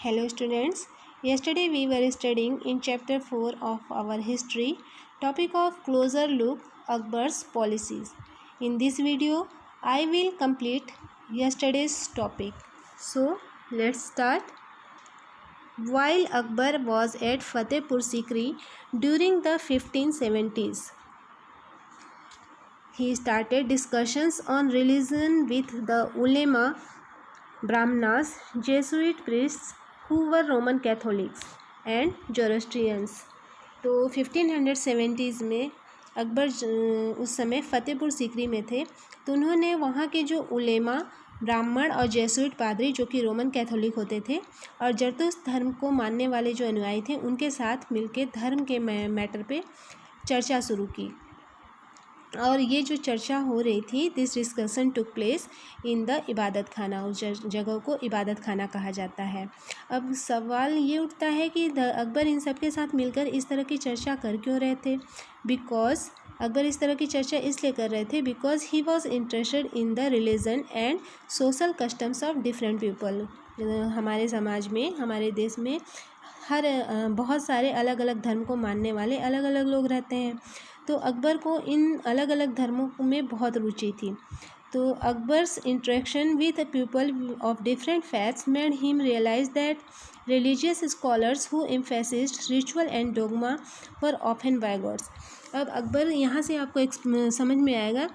Hello students. Yesterday we were studying in chapter 4 of our history topic of closer look Akbar's policies. In this video I will complete yesterday's topic. So let's start. While Akbar was at Fatehpur Sikri during the 1570s, he started discussions on religion with the ulema, Brahmanas, Jesuit priests who were Roman Catholics and Zoroastrians. तो 1570s में अकबर उस समय फ़तेहपुर सीकरी में थे, तो उन्होंने वहाँ के जो उलेमा, ब्राह्मण और जेसुइट पादरी जो कि रोमन कैथोलिक होते थे और जरतुस्त धर्म को मानने वाले जो अनुयायी थे उनके साथ मिलकर धर्म के मैटर पे चर्चा शुरू की। और ये जो चर्चा हो रही थी, this discussion took place in the इबादत खाना, उस जगह को इबादत खाना कहा जाता है। अब सवाल ये उठता है कि अकबर इन सब के साथ मिलकर इस तरह की चर्चा कर क्यों रहे थे। बिकॉज अकबर इस तरह की चर्चा इसलिए कर रहे थे because he was interested in the religion and social customs of different people. हमारे समाज में, हमारे देश में बहुत सारे अलग अलग धर्म को मानने वाले अलग अलग लोग रहते हैं, तो अकबर को इन अलग अलग धर्मों में बहुत रुचि थी। तो Akbar's interaction with people of different faiths made him realise that religious scholars who emphasised ritual and dogma were often bigots. अब अकबर, यहाँ से आपको एक समझ में आएगा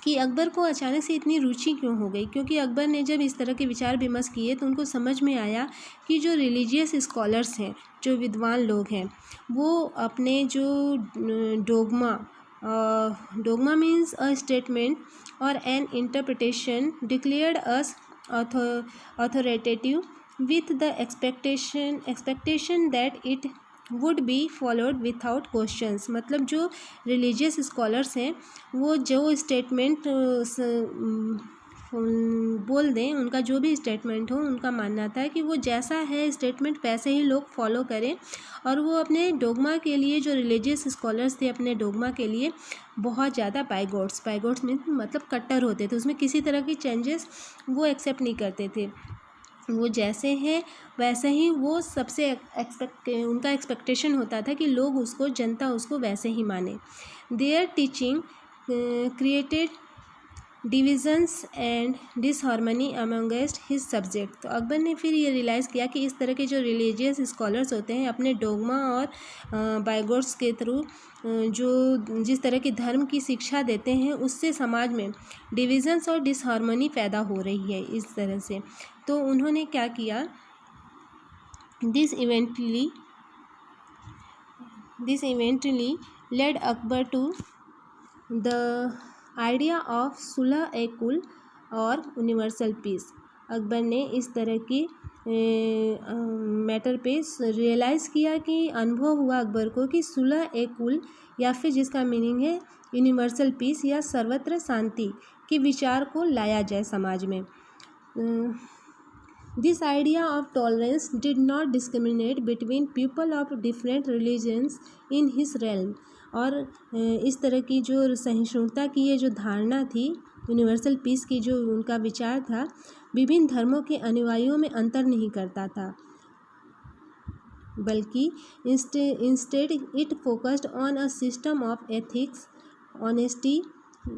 कि अकबर को अचानक से इतनी रुचि क्यों हो गई, क्योंकि अकबर ने जब इस तरह के विचार विमर्श किए तो उनको समझ में आया कि जो रिलीजियस स्कॉलर्स हैं, जो विद्वान लोग हैं, वो अपने जो डोगमा मीन्स अ स्टेटमेंट और N interpretation declared us authoritative with the expectation that it would be followed without questions. मतलब जो रिलीजियस स्कॉलर्स हैं वो जो स्टेटमेंट बोल दें, उनका जो भी स्टेटमेंट हो, उनका मानना था कि वो जैसा है स्टेटमेंट वैसे ही लोग फॉलो करें। और वो अपने डोगमा के लिए, जो रिलीजियस स्कॉलर्स थे, अपने डोगमा के लिए बहुत ज़्यादा पाइगोट्स में मतलब कट्टर होते थे, उसमें किसी तरह की चेंजेस वो एक्सेप्ट नहीं करते थे। वो जैसे हैं वैसे ही वो सबसे उनका एक्सपेक्टेशन होता था कि लोग उसको, जनता उसको वैसे ही माने। There teaching created divisions and disharmony amongst his subject. तो अकबर ने फिर ये रियलाइज़ किया कि इस तरह के जो रिलीजियस स्कॉलर्स होते हैं अपने डोगमा और बाइगोट्स के थ्रू जो जिस तरह की धर्म की शिक्षा देते हैं, उससे समाज में डिविजन्स और डिसहार्मनी पैदा हो रही है इस तरह से। तो उन्होंने क्या किया, this eventually led Akbar to the idea of Sulh i Kul और यूनिवर्सल पीस। अकबर ने इस तरह की मैटर पे रियलाइज़ किया कि अनुभव हुआ अकबर को कि सुलह ए कुल, या फिर जिसका मीनिंग है यूनिवर्सल पीस या सर्वत्र शांति के विचार को लाया जाए समाज में। This idea of tolerance did not discriminate between people of different religions in his realm. और इस तरह की जो सहिष्णुता की ये जो धारणा थी, यूनिवर्सल पीस की जो उनका विचार था, विभिन्न धर्मों के अनुयायियों में अंतर नहीं करता था, बल्कि instead it focused on a system of ethics, honesty,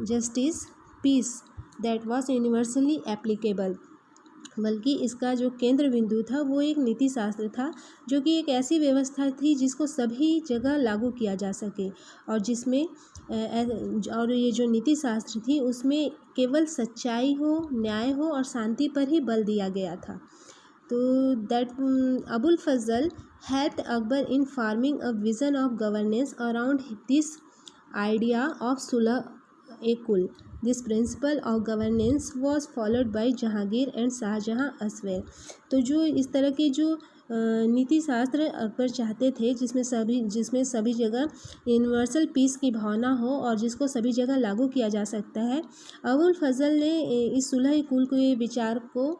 justice, peace that was universally applicable. बल्कि इसका जो केंद्र बिंदु था वो एक नीति शास्त्र था, जो कि एक ऐसी व्यवस्था थी जिसको सभी जगह लागू किया जा सके, और जिसमें और ये जो नीति शास्त्र थी उसमें केवल सच्चाई हो, न्याय हो और शांति पर ही बल दिया गया था। तो that Abul Fazl helped Akbar in forming a vision of governance around this idea of Sulh i Kul. This principle of governance was followed by Jahangir and Shahjahan as well. तो जो इस तरह के जो नीति शास्त्र अकबर चाहते थे, जिसमें सभी जगह यूनिवर्सल पीस की भावना हो और जिसको सभी जगह लागू किया जा सकता है, अबुल फजल ने इस सुलह कुल के विचार को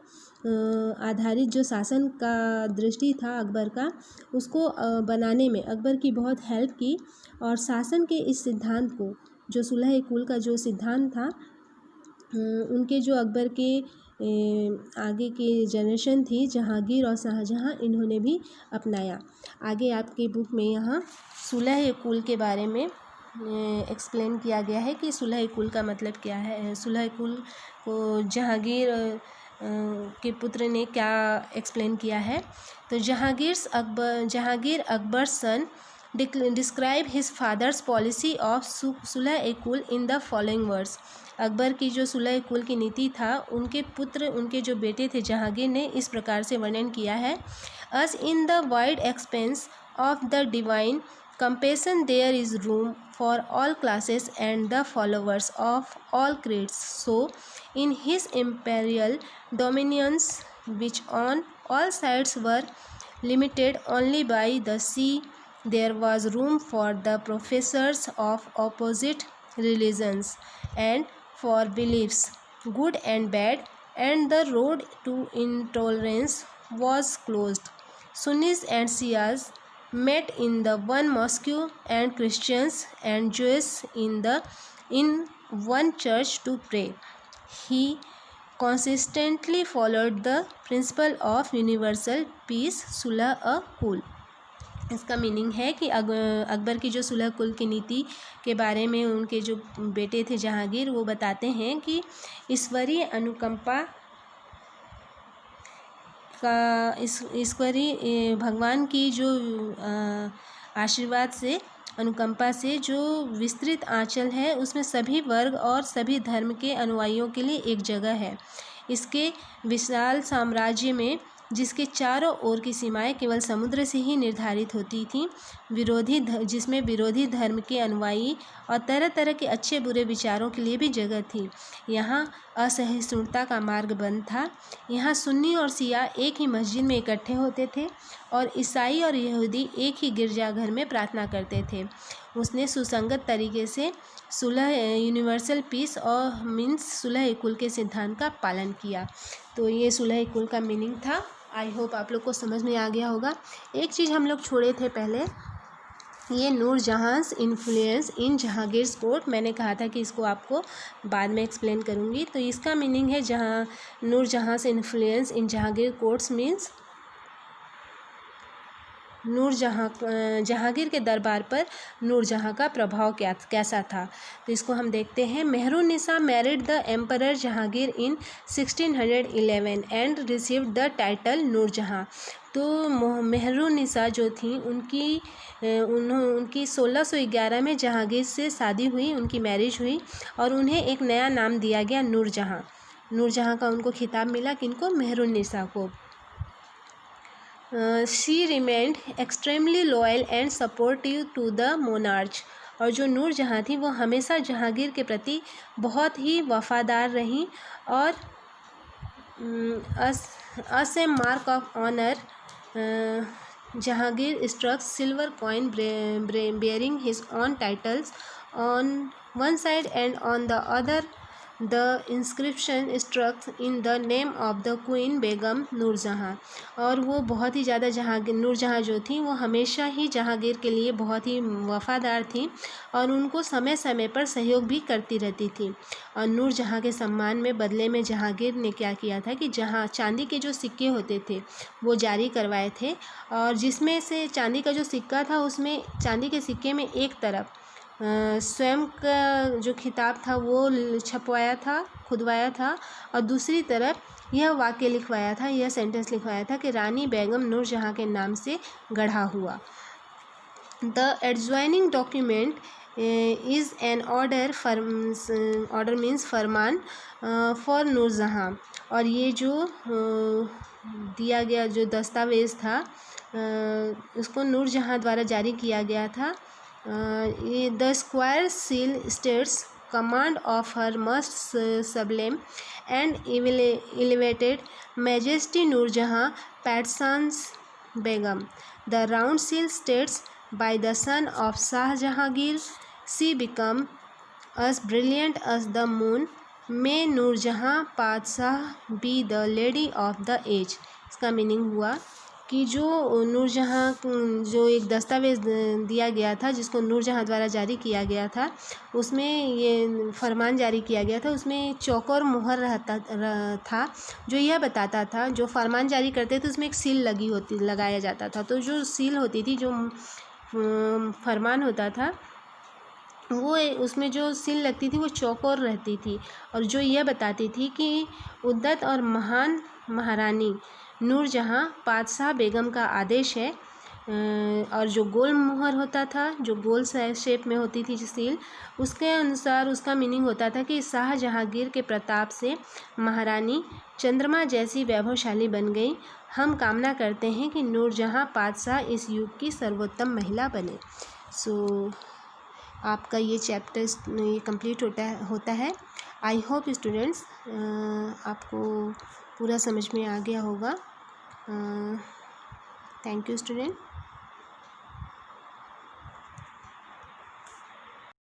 आधारित जो शासन का दृष्टि था अकबर का, उसको बनाने में अकबर की बहुत हेल्प की। और शासन के इस सिद्धांत को, जो सुलह कुल का जो सिद्धांत था, उनके जो अकबर के आगे की जनरेशन थी जहांगीर और शाहजहां, इन्होंने भी अपनाया। आगे आपकी बुक में यहाँ सुलह-ए-कुल के बारे में एक्सप्लेन किया गया है कि सुलह-ए-कुल का मतलब क्या है। सुलह-ए-कुल को जहांगीर के पुत्र ने क्या एक्सप्लेन किया है। तो Jahangir Akbar son describe his father's policy of Sulh-i-Kul in the following words. Akbar की जो सुलह-ए-कुल की नीति था, उनके जो बेटे थे जहांगीर ने इस प्रकार से वर्णन किया है। As in the wide expanse of the divine compassion there is room for all classes and the followers of all creeds. So in his imperial dominions, which on all sides were limited only by the sea, there was room for the professors of opposite religions and for beliefs good and bad, and the road to intolerance was closed. Sunnis and Shias met in the one mosque and Christians and Jews in one church to pray. He consistently followed the principle of universal peace, सुलह-ए-कुल। इसका meaning है कि अकबर की जो सुलह-ए-कुल की नीति के बारे में उनके जो बेटे थे जहांगीर, वो बताते हैं कि ईश्वरीय अनुकंपा का ईश्वरी भगवान की जो आशीर्वाद से, अनुकंपा से जो विस्तृत आंचल है, उसमें सभी वर्ग और सभी धर्म के अनुयायियों के लिए एक जगह है। इसके विशाल साम्राज्य में, जिसके चारों ओर की सीमाएं केवल समुद्र से ही निर्धारित होती थीं, जिसमें विरोधी धर्म के अनुयायी और तरह तरह के अच्छे बुरे विचारों के लिए भी जगह थी। यहाँ असहिष्णुता का मार्ग बंद था। यहाँ सुन्नी और शिया एक ही मस्जिद में इकट्ठे होते थे और ईसाई और यहूदी एक ही गिरजाघर में प्रार्थना करते थे। उसने सुसंगत तरीके से यूनिवर्सल पीस और मीन्स सुलह-ए-कुल के सिद्धांत का पालन किया। तो ये सुलह-ए-कुल का मीनिंग था। आई होप आप लोग को समझ में आ गया होगा। एक चीज़ हम लोग छोड़े थे पहले, ये नूरजहाँस इन्फ्लुएंस इन जहांगीर्स कोर्ट। मैंने कहा था कि इसको आपको बाद में एक्सप्लेन करूँगी। तो इसका मीनिंग है Nurjahan's influence in Jahangir courts means Jahangir के दरबार पर नूरजहाँ का प्रभाव कैसा था। तो इसको हम देखते हैं। Mehrunnisa married the emperor Jahangir in 1611 and received the title Nur Jahan. तो मेहरुन्निसा जो थी, उनकी 1611 में जहांगीर से शादी हुई, उनकी मैरिज हुई और उन्हें एक नया नाम दिया गया नूरजहाँ। नूरजहाँ का उनको खिताब मिला, किनको? मेहरुन्निसा को। She remained extremely loyal and supportive to the monarch. और जो नूरजहाँ थी वो हमेशा जहांगीर के प्रति बहुत ही वफादार रहीं और as a mark of honour Jahangir struck silver coin bearing his own titles on one side and on the other the inscription struck in the name of the queen Begum Nurjahan. और वो बहुत ही ज़्यादा नूरजहाँ जो थी वो हमेशा ही जहांगीर के लिए बहुत ही वफादार थी और उनको समय समय पर सहयोग भी करती रहती थी। और नूरजहाँ के सम्मान में बदले में जहांगीर ने क्या किया था कि जहाँ चांदी के जो सिक्के होते थे वो जारी करवाए थे, और जिसमें से चांदी का जो सिक्का था, उसमें चांदी के सिक्के में एक तरफ स्वयं का जो खिताब था वो छपवाया था, खुदवाया था, और दूसरी तरफ यह वाक्य लिखवाया था, यह सेंटेंस लिखवाया था कि रानी बेगम नूरजहाँ के नाम से गढ़ा हुआ। The adjoining document is an order means फरमान फॉर नूरजहाँ। और ये जो दिया गया जो दस्तावेज़ था उसको नूरजहाँ द्वारा जारी किया गया था। The square seal states command of her must sublime and elevated majesty Nurjahan Parsans Begum. The round seal states by the son of Shah Jahangir, she become as brilliant as the moon. May Nurjahan Padshah be the lady of the age. इसका meaning हुआ कि जो नूरजहाँ जो एक दस्तावेज़ दिया गया था जिसको नूरजहाँ द्वारा जारी किया गया था, उसमें ये फरमान जारी किया गया था, उसमें चौकोर मुहर था जो यह बताता था, जो फरमान जारी करते थे उसमें एक सील लगाया जाता था। तो जो सील होती थी, जो फरमान होता था, वो उसमें जो सील लगती थी वो चौकोर रहती थी और जो यह बताती थी कि उद्दत और महान महारानी नूरजहाँ पातशाह बेगम का आदेश है। और जो गोल मुहर होता था, जो गोल शेप में होती थी जो सील, उसके अनुसार उसका मीनिंग होता था कि शाह जहांगीर के प्रताप से महारानी चंद्रमा जैसी वैभवशाली बन गई। हम कामना करते हैं कि नूरजहाँ पातशाह इस युग की सर्वोत्तम महिला बने। सो आपका ये चैप्टर ये कंप्लीट होता है। आई होप स्टूडेंट्स आपको पूरा समझ में आ गया होगा। Thank you student.